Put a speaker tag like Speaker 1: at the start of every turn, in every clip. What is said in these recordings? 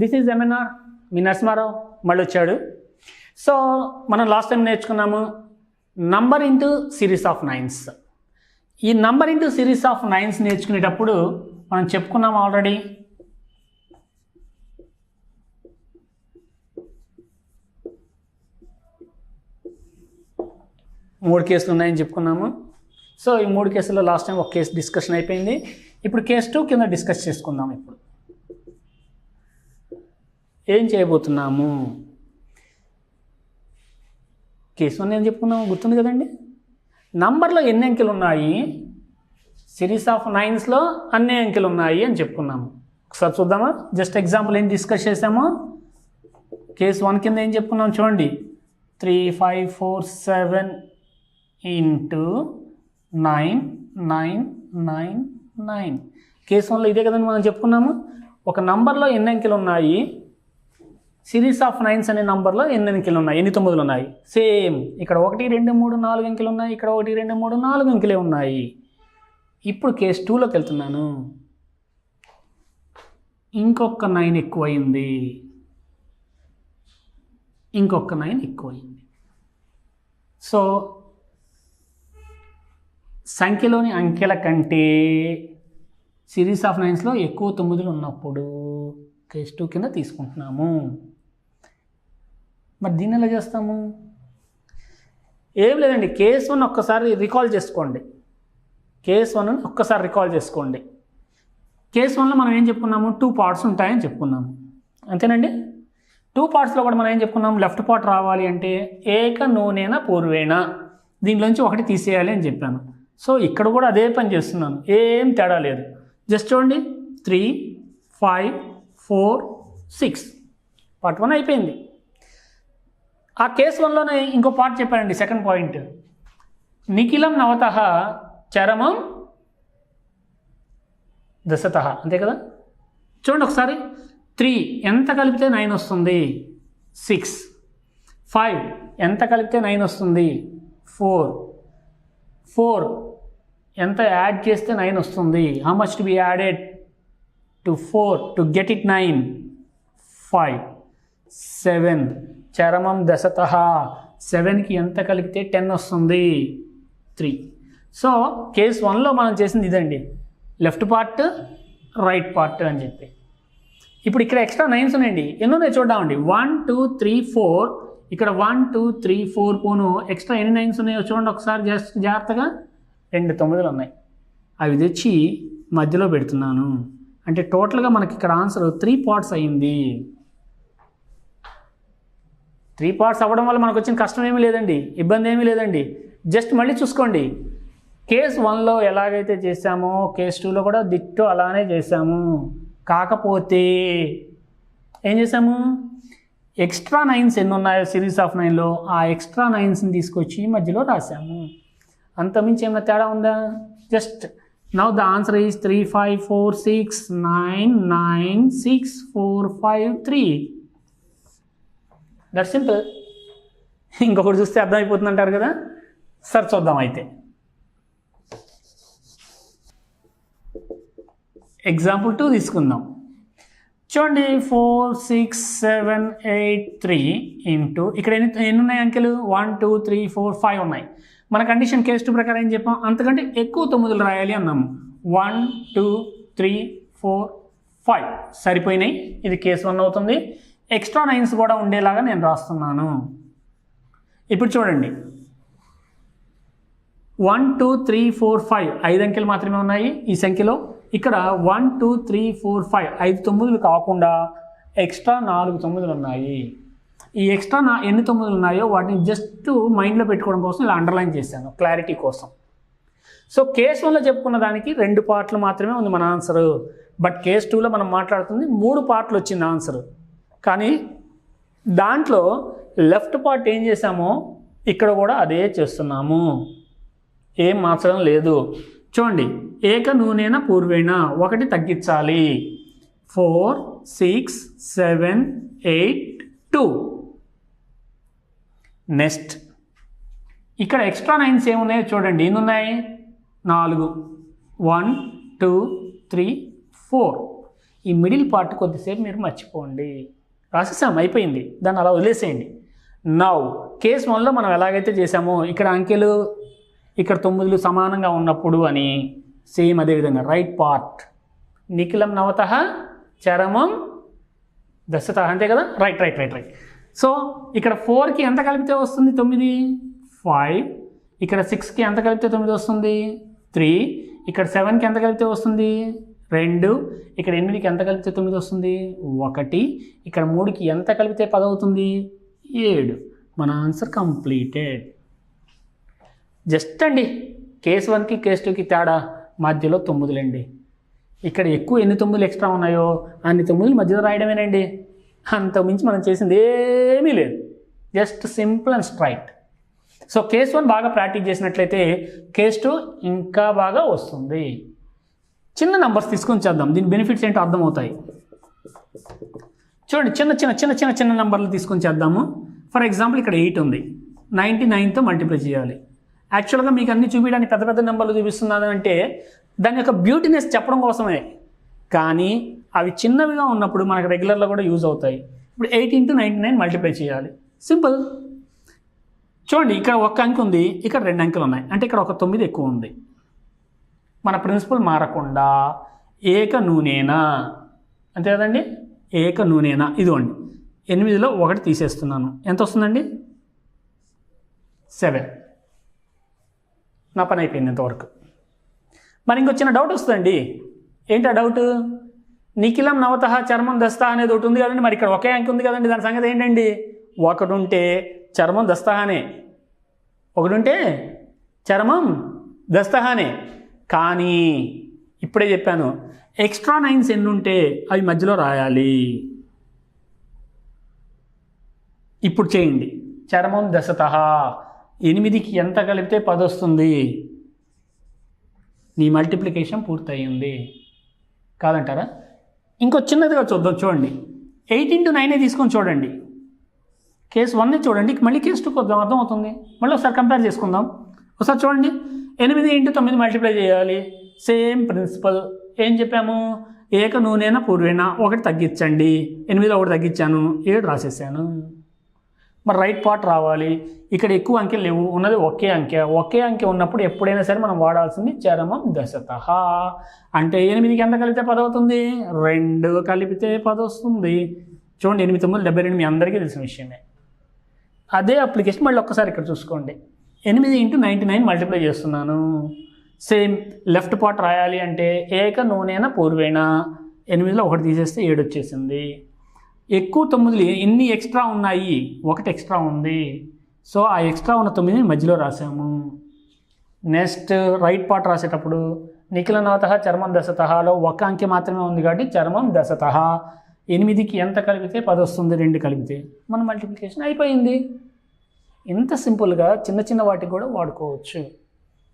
Speaker 1: This is MNR, మీ నరసింహారావు మళ్ళీ వచ్చాడు. సో మనం లాస్ట్ టైం నేర్చుకున్నాము number into series of nines. ఈ number into series of nines నేర్చుకునేటప్పుడు మనం చెప్పుకున్నాం ఆల్రెడీ మూడు కేసులు ఉన్నాయని చెప్పుకున్నాము. సో ఈ మూడు కేసుల్లో లాస్ట్ టైం ఒక కేసు డిస్కషన్ అయిపోయింది. ఇప్పుడు కేసు 2 కింద డిస్కస్ చేసుకుందాం. ఇప్పుడు ఏం చేయబోతున్నాము? కేసు 1 ఏం చెప్పుకున్నాము గుర్తుంది కదండి. నంబర్లో ఎన్ని అంకెలు ఉన్నాయి, సిరీస్ ఆఫ్ నైన్స్లో అన్ని అంకెలు ఉన్నాయి అని చెప్పుకున్నాము. ఒకసారి చూద్దామా? జస్ట్ ఎగ్జాంపుల్ ఏం డిస్కస్ చేసామో కేసు 1 కింద ఏం చెప్పుకున్నాం చూడండి. 3, 5, 4, 7 ఇంటూ 9, 9, 9, 9. కేసు 1లో ఇదే కదండి మనం చెప్పుకున్నాము. ఒక నంబర్లో ఎన్ని అంకెలు ఉన్నాయి, సిరీస్ ఆఫ్ నైన్స్ అనే నంబర్లో ఎన్ని అంకెలు ఉన్నాయి, ఎన్ని తొమ్మిదిలు ఉన్నాయి. సేమ్ ఇక్కడ 1, 2, 3, 4 అంకెలు ఉన్నాయి. ఇక్కడ 1, 2, 3, 4 అంకెలే ఉన్నాయి. ఇప్పుడు కేసు 2లోకి వెళ్తున్నాను. ఇంకొక 9 ఎక్కువైంది, ఇంకొక 9 ఎక్కువైంది. సో సంఖ్యలోని అంకెల కంటే సిరీస్ ఆఫ్ నైన్స్లో ఎక్కువ తొమ్మిదిలు ఉన్నప్పుడు కేసు 2 కింద తీసుకుంటున్నాము. మరి దీన్ని ఎలా చేస్తాము? ఏం లేదండి, కేసు 1 ఒక్కసారి రికాల్ చేసుకోండి. కేసు 1 ఒక్కసారి రికాల్ చేసుకోండి. కేసు 1లో మనం ఏం చెప్పుకున్నాము? 2 పార్ట్స్ ఉంటాయని చెప్పుకున్నాము, అంతేనండి. 2 పార్ట్స్లో కూడా మనం ఏం చెప్పుకున్నాము? లెఫ్ట్ పార్ట్ రావాలి అంటే ఏక నూనెన పూర్వేణ, దీనిలోంచి ఒకటి తీసేయాలి అని చెప్పాను. సో ఇక్కడ కూడా అదే పని చేస్తున్నాను, ఏం తేడా లేదు. జస్ట్ చూడండి, 3, 5, 4, 6 పార్ట్ 1 అయిపోయింది. ఆ కేసు 1లోనే ఇంకో పార్ట్ చెప్పానండి, సెకండ్ పాయింట్. నిఖిలం నవతః చరమం దశతః, అంతే కదా. చూడండి ఒకసారి, 3 ఎంత కలిపితే 9 వస్తుంది? 6. 5 ఎంత కలిపితే 9 వస్తుంది? 4. 4 ఎంత యాడ్ చేస్తే 9 వస్తుంది? How much to be added to 4 to get it 9? 5. 7 చరమం దశతః, 7కి ఎంత కలిపితే 10 వస్తుంది? 3. సో కేసు 1లో మనం చేసింది ఇదండి, లెఫ్ట్ పార్ట్ రైట్ పార్ట్ అని చెప్పి. ఇప్పుడు ఇక్కడ ఎక్స్ట్రా 9s ఉన్నాయండి, ఎన్ని ఉన్నాయి చూద్దామండి. 1, 2, 3, 4. ఇక్కడ 1, 2, 3, 4 పోను ఎక్స్ట్రా ఎన్ని 9s ఉన్నాయో చూడండి ఒకసారి జాగ్రత్తగా. 2 9లు ఉన్నాయి, అవి తెచ్చి మధ్యలో పెడుతున్నాను. అంటే టోటల్గా మనకి ఇక్కడ ఆన్సర్ 3 పార్ట్స్ అయ్యింది. 3 పార్ట్స్ అవ్వడం వల్ల మనకు వచ్చిన కష్టం ఏమీ లేదండి, ఇబ్బంది ఏమీ లేదండి. జస్ట్ మళ్ళీ చూసుకోండి, కేసు 1లో ఎలాగైతే చేసామో కేసు 2లో కూడా దిట్టు అలానే చేసాము. కాకపోతే ఏం చేసాము? ఎక్స్ట్రా 9s ఎన్ని ఉన్నాయో సిరీస్ ఆఫ్ 9లో ఆ ఎక్స్ట్రా 9స్ని తీసుకొచ్చి మధ్యలో రాసాము. అంతమించి ఏమైనా తేడా ఉందా? Just now the answer is 3, 5, 4, 6, 9, 9, 6, 4, 5, 3. That simple. ఇంకొకటి చూస్తే అర్థమైపోతుంది అంటారు కదా. సరే చూద్దాం అయితే. ఎగ్జాంపుల్ 2 తీసుకుందాం. చూడండి, 4, 6, 7, 8, 3 ఇంటూ ఇక్కడ ఎన్ని ఉన్నాయి అంకెలు? 1, 2, 3, 4, 5 ఉన్నాయి. మన కండిషన్ కేసు 2 ప్రకారం ఏం చెప్పాం? అంతకంటే ఎక్కువ 9లు రాయాలి అన్నాము. 1, 2, 3, 4, 5 సరిపోయినాయి. ఇది కేసు 1 అవుతుంది. ఎక్స్ట్రా 9s కూడా ఉండేలాగా నేను రాస్తున్నాను. ఇప్పుడు చూడండి, 1, 2, 3, 4, 5 5 అంకెలు మాత్రమే ఉన్నాయి ఈ సంఖ్యలో. ఇక్కడ 1, 2, 3, 4, 5 5 9లు కాకుండా ఎక్స్ట్రా 4 9లు ఉన్నాయి. ఈ ఎక్స్ట్రా ఎన్ని 9లు ఉన్నాయో వాటిని జస్ట్ మైండ్లో పెట్టుకోవడం కోసం ఇలా అండర్లైన్ చేశాను, క్లారిటీ కోసం. సో కేసు 1లో చెప్పుకున్న దానికి 2 పార్ట్లు మాత్రమే ఉంది మన ఆన్సరు. బట్ కేసు 2లో మనం మాట్లాడుతుంది 3 పార్ట్లు వచ్చింది ఆన్సరు. కానీ దాంట్లో లెఫ్ట్ పార్ట్ ఏం చేసామో ఇక్కడ కూడా అదే చేస్తున్నాము, ఏం మార్చడం లేదు. చూడండి, ఏక నూనెన పూర్వేణ, 1 తగ్గించాలి. 4, 6, 7, 8, 2. నెక్స్ట్ ఇక్కడ ఎక్స్ట్రా 9s ఏమున్నాయో చూడండి. ఎన్ని ఉన్నాయి? 4. 1, 2, 3, 4. ఈ మిడిల్ పార్ట్ కొద్దిసేపు మీరు మర్చిపోండి. రాసేసాం, అయిపోయింది, దాన్ని అలా వదిలేసేయండి. నౌ కేస్ 1లో మనం ఎలాగైతే చేసామో ఇక్కడ అంకెలు ఇక్కడ 9లు సమానంగా ఉన్నప్పుడు అని సేమ్ అదేవిధంగా రైట్ పార్ట్ నిఖిలం నవతః చరమం దశత, అంతే కదా. Right right right right. So ఇక్కడ 4కి ఎంత కలిపితే వస్తుంది 9, 5. ఇక్కడ 6కి ఎంత కలిపితే 9 వస్తుంది 3. ఇక్కడ 7కి ఎంత కలిపితే వస్తుంది 2. ఇక్కడ 8కి ఎంత కలిపితే 9 వస్తుంది 1. ఇక్కడ 3కి ఎంత కలిపితే 10 అవుతుంది 7. మన ఆన్సర్ కంప్లీటెడ్. జస్ట్ అండి కేస్ 1కి కేస్ 2కి తేడా మధ్యలో 9లండి. ఇక్కడ ఎక్కువ ఎన్ని 9లు ఎక్స్ట్రా ఉన్నాయో అన్ని 9లు మధ్యలో రాయడమేనండి. అంత మించి మనం చేసింది ఏమీ లేదు. Just simple and straight. So case 1 బాగా ప్రాక్టీస్ చేసినట్లయితే కేస్ 2 ఇంకా బాగా వస్తుంది. చిన్న నెంబర్స్ తీసుకొని చేద్దాం, దీని బెనిఫిట్స్ ఏంటో అర్థమవుతాయి. చూడండి, చిన్న చిన్న చిన్న చిన్న చిన్న నెంబర్లు తీసుకొని చేద్దాము. ఫర్ ఎగ్జాంపుల్ ఇక్కడ 8 ఉంది, 99తో మల్టిప్లై చేయాలి. యాక్చువల్గా మీకు అన్ని చూపించడానికి పెద్ద పెద్ద నెంబర్లు చూపిస్తున్నాను అంటే దాని యొక్క బ్యూటీనెస్ చెప్పడం కోసమే, కానీ అవి చిన్నవిగా ఉన్నప్పుడు మనకు రెగ్యులర్లో కూడా యూజ్ అవుతాయి. ఇప్పుడు 8 × 99 మల్టిప్లై చేయాలి. సింపుల్. చూడండి, ఇక్కడ 1 అంకె ఉంది, ఇక్కడ 2 అంకెలు ఉన్నాయి, అంటే ఇక్కడ ఒక 9 ఎక్కువ ఉంది. మన ప్రిన్సిపల్ మారకుండా ఏక నూనేనా, అంతే కదండి, ఏక నూనేనా. ఇదిగోండి 8లో 1 తీసేస్తున్నాను, ఎంత వస్తుందండి 7. నా పని అయిపోయింది ఇంతవరకు. మరి ఇంకొచ్చిన డౌట్ వస్తుందండి. ఏంటి ఆ డౌట్? నిఖిలం నవతః చర్మం దస్తః అనేది ఒకటి ఉంది కదండి, మరి ఇక్కడ ఒకే అంకె ఉంది కదండి, దాని సంగతి ఏంటండి? 1 ఉంటే చర్మం దస్తఃనే, 1 ఉంటే చర్మం దస్తఃనే. కానీ ఇప్పుడే చెప్పాను, ఎక్స్ట్రా 9s ఎన్ని ఉంటే అవి మధ్యలో రాయాలి. ఇప్పుడు చేయండి. చర్మం దశతః 8కి ఎంత కలిపితే 10 వస్తుంది? నీ మల్టిప్లికేషన్ పూర్తయింది కాదంటారా? ఇంకో చిన్నదిగా చూద్దాం. చూడండి, 8 × 9 తీసుకొని చూడండి. కేస్ 1ని చూడండి, మళ్ళీ కేస్ 2కి వద్దాం, అర్థమవుతుంది. మళ్ళీ ఒకసారి కంపేర్ చేసుకుందాం. ఒకసారి చూడండి, 8 × 9 మల్టిప్లై చేయాలి. Same principle. ఏం చెప్పాము? ఏక నూనెన పూర్వేణ, 1 తగ్గించండి. 8లో 1 తగ్గించాను, 7 రాసేసాను. మరి రైట్ పార్ట్ రావాలి. ఇక్కడ ఎక్కువ అంకెలు లేవు, ఉన్నది ఒకే అంకె. ఒకే అంకె ఉన్నప్పుడు ఎప్పుడైనా సరే మనం వాడాల్సింది చరమం దశతః. అంటే 8కి ఎంత కలిపితే 10 అవుతుంది? 2 కలిపితే 10 వస్తుంది. చూడండి, 8 × 9 78 మీ అందరికీ తెలిసిన విషయమే. అదే అప్లికేషన్ మళ్ళీ ఒక్కసారి ఇక్కడ చూసుకోండి. 8 × 99 మల్టిప్లై చేస్తున్నాను. సేమ్ లెఫ్ట్ పార్ట్ రాయాలి అంటే ఏక నూనెన పూర్వేణ, 8లో 1 తీసేస్తే 7 వచ్చేసింది. ఎక్కువ 9లు ఎన్ని ఎక్స్ట్రా ఉన్నాయి? 1 ఎక్స్ట్రా ఉంది. సో ఆ ఎక్స్ట్రా ఉన్న 9ని మధ్యలో రాసాము. నెక్స్ట్ రైట్ పార్ట్ రాసేటప్పుడు నిఖిల నవతః చర్మం దశతఃలో 1 అంకె మాత్రమే ఉంది కాబట్టి చర్మం దశతః. 8కి ఎంత కలిపితే 10 వస్తుంది? 2 కలిపితే. మన మల్టిప్లికేషన్ అయిపోయింది. ఇంత సింపుల్గా చిన్న చిన్న వాటికి కూడా వాడుకోవచ్చు.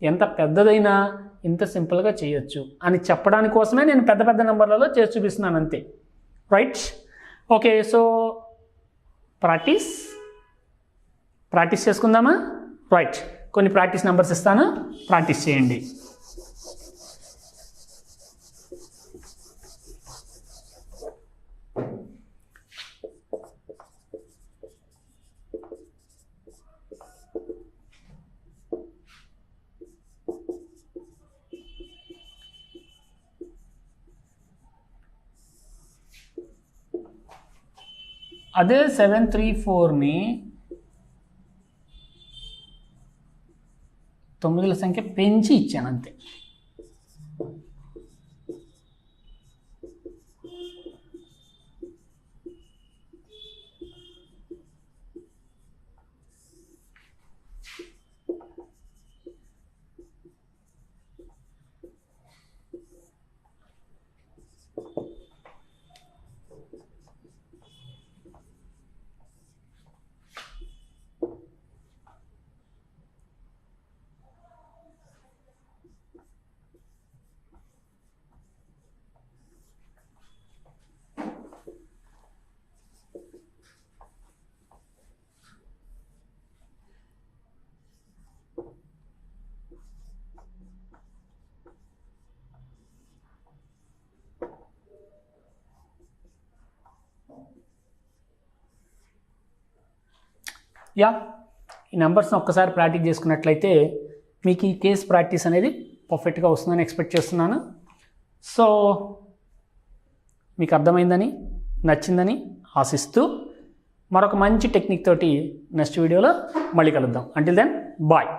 Speaker 1: ఎంత పెద్దదైనా ఇంత సింపుల్గా చేయొచ్చు అని చెప్పడానికి కోసమే నేను పెద్ద పెద్ద నెంబర్లలో చేసి చూపిస్తున్నాను, అంతే. రైట్? ఓకే, సో ప్రాక్టీస్ చేసుకుందామా? రైట్, కొన్ని ప్రాక్టీస్ నెంబర్స్ ఇస్తాను, ప్రాక్టీస్ చేయండి. అదే 734ని 9ల సంఖ్య పెంచి ఇచ్చాను, అంతే. యా, ఈ నెంబర్స్ని ఒక్కసారి ప్రాక్టీస్ చేసుకున్నట్లయితే మీకు ఈ కేస్ ప్రాక్టీస్ అనేది పర్ఫెక్ట్గా వస్తుందని ఎక్స్పెక్ట్ చేస్తున్నాను. సో మీకు అర్థమైందని, నచ్చిందని ఆశిస్తూ మరొక మంచి టెక్నిక్ తోటి నెక్స్ట్ వీడియోలో మళ్ళీ కలుద్దాం. Until then bye.